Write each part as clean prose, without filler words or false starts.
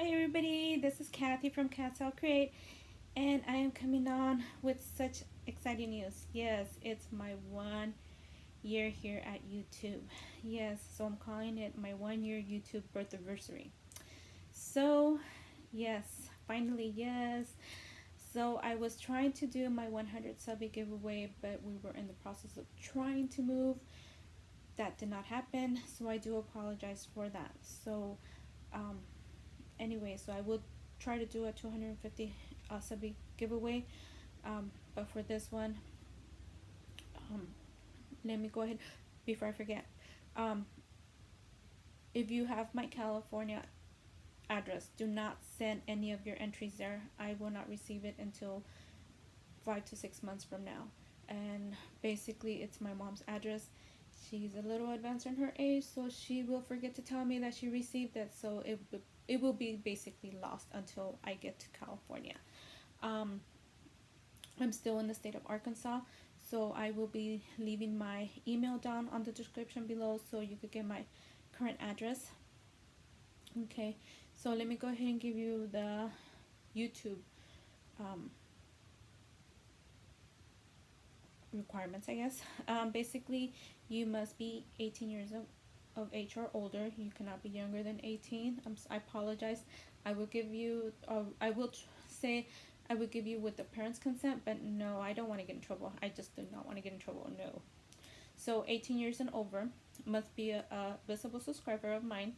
Hi everybody, this is Kathy from katzelcreate, and I am coming on with such exciting news. Yes, it's my 1 year here at YouTube. Yes, so I'm calling it my 1 year YouTube birth-Aversary. So, yes, finally, yes. So I was trying to do my 100 subby giveaway, but we were in the process of trying to move. That did not happen, so I do apologize for that. So, anyway, so I will try to do a 250 subby giveaway, but for this one, um, let me go ahead before I forget. um, if you have my California address, do not send any of your entries there. I will not receive it until 5 to 6 months from now. And basically it's my mom's address. She's a little advanced in her age, so she will forget to tell me that she received it, so it will be basically lost until I get to California. um, I'm still in the state of Arkansas, so I will be leaving my email down on the description below so you could get my current address. Okay, so let me go ahead and give you the YouTube um, requirements, I guess. Basically, you must be 18 years of age or older. You cannot be younger than 18. I apologize. I will give you, I will say I will give you with the parents' consent, but no, I don't want to get in trouble. I just do not want to get in trouble, no. So 18 years and over, must be a visible subscriber of mine.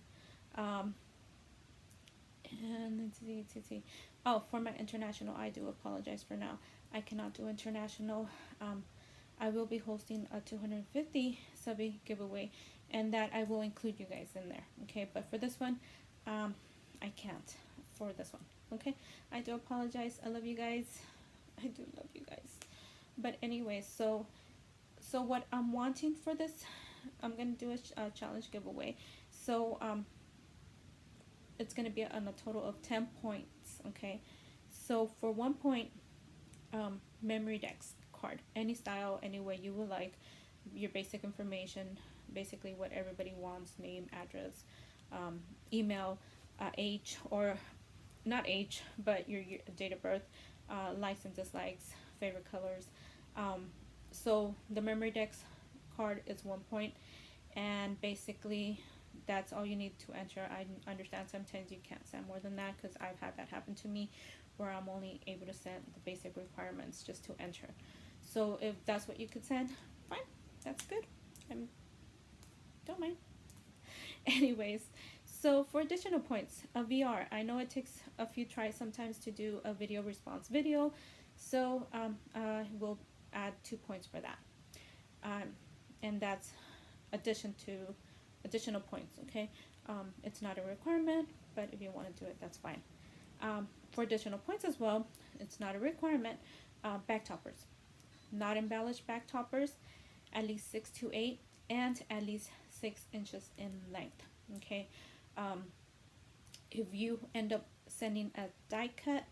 And let's see. Oh, for my international, I do apologize for now. I cannot do international. I will be hosting a 250 subby giveaway, and that I will include you guys in there. Okay, but for this one, I can't for this one. Okay, I do apologize. I love you guys. I do love you guys. But anyway, so what I'm wanting for this, I'm gonna do a challenge giveaway. So it's going to be on a total of 10 points. Okay, so for 1 point, memory decks card, any style, any way you would like, your basic information, basically what everybody wants: name, address, email, age, or not age, but your date of birth, likes and dislikes, favorite colors. So the memory decks card is 1 point, and basically that's all you need to enter. I understand sometimes you can't send more than that, because I've had that happen to me where I'm only able to send the basic requirements just to enter. So if that's what you could send, fine, that's good. I don't mind. Anyways, so for additional points, a VR, I know it takes a few tries sometimes to do a video response video, so I will add 2 points for that. And that's additional points. Okay, it's not a requirement, but if you want to do it, that's fine. For additional points as well, it's not a requirement. Back toppers, not embellished back toppers, at least 6 to 8 and at least 6 inches in length. Okay, if you end up sending a die cut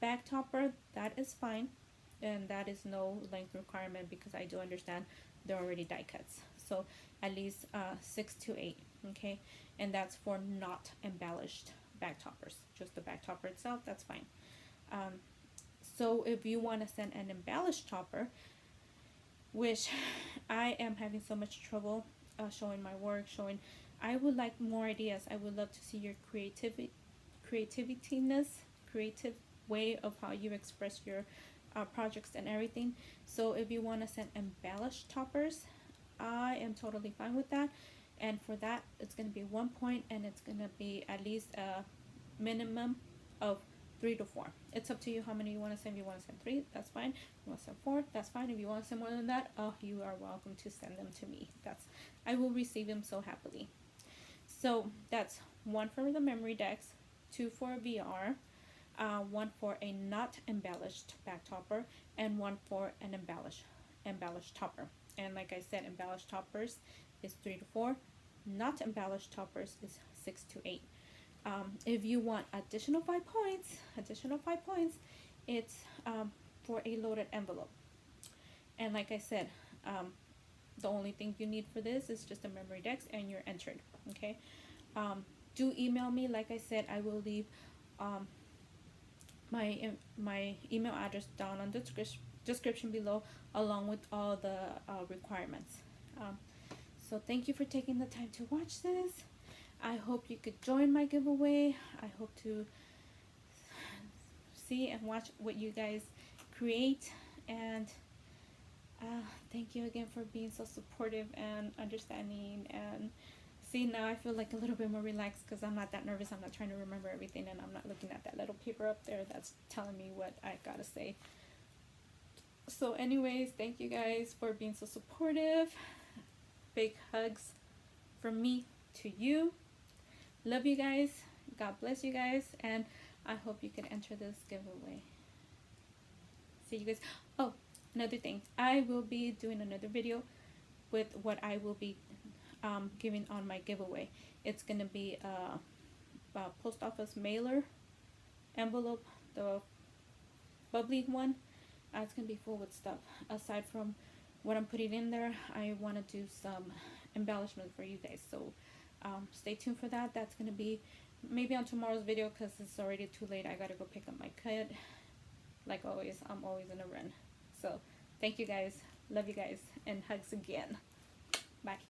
back topper, that is fine, and that is no length requirement, because I do understand they're already die cuts. So at least 6 to 8. Okay, and that's for not embellished back toppers, just the back topper itself, that's fine. So if you want to send an embellished topper, which I am having so much trouble showing my work, I would like more ideas. I would love to see your creative way of how you express your projects and everything. So if you want to send embellished toppers, I am totally fine with that. And for that, it's going to be 1 point, and it's going to be at least a minimum of 3 to 4. It's up to you how many you want to send. If you want to send 3, that's fine. If you want to send 4, that's fine. If you want to send more than that, oh, you are welcome to send them to me. I will receive them so happily. So that's 1 for the memory decks, 2 for a VR, 1 for a not embellished back topper, and 1 for an embellished topper. And like I said, embellished toppers is 3 to 4. Not embellished toppers is 6 to 8. If you want additional 5 points, it's for a loaded envelope. And like I said, the only thing you need for this is just a memory decks, and you're entered. Okay, do email me. Like I said, I will leave my email address down on the description below, along with all the requirements. So thank you for taking the time to watch this. I hope you could join my giveaway. I hope to see and watch what you guys create, and thank you again for being so supportive and understanding. And see, now I feel like a little bit more relaxed because I'm not that nervous. I'm not trying to remember everything, and I'm not looking at that little paper up there that's telling me what I gotta say. So anyways, thank you guys for being so supportive. Big hugs from me to you. Love you guys. God bless you guys, and I hope you can enter this giveaway. See you guys. Oh, another thing, I will be doing another video with what I will be giving on my giveaway. It's gonna be a post office mailer envelope, the bubbly one. It's gonna be full with stuff. Aside from what I'm putting in there, I want to do some embellishment for you guys, so stay tuned for that. That's gonna be maybe on tomorrow's video because it's already too late. I gotta go pick up my kid. Like always, I'm always in a run. So thank you guys, love you guys, and hugs again. Bye.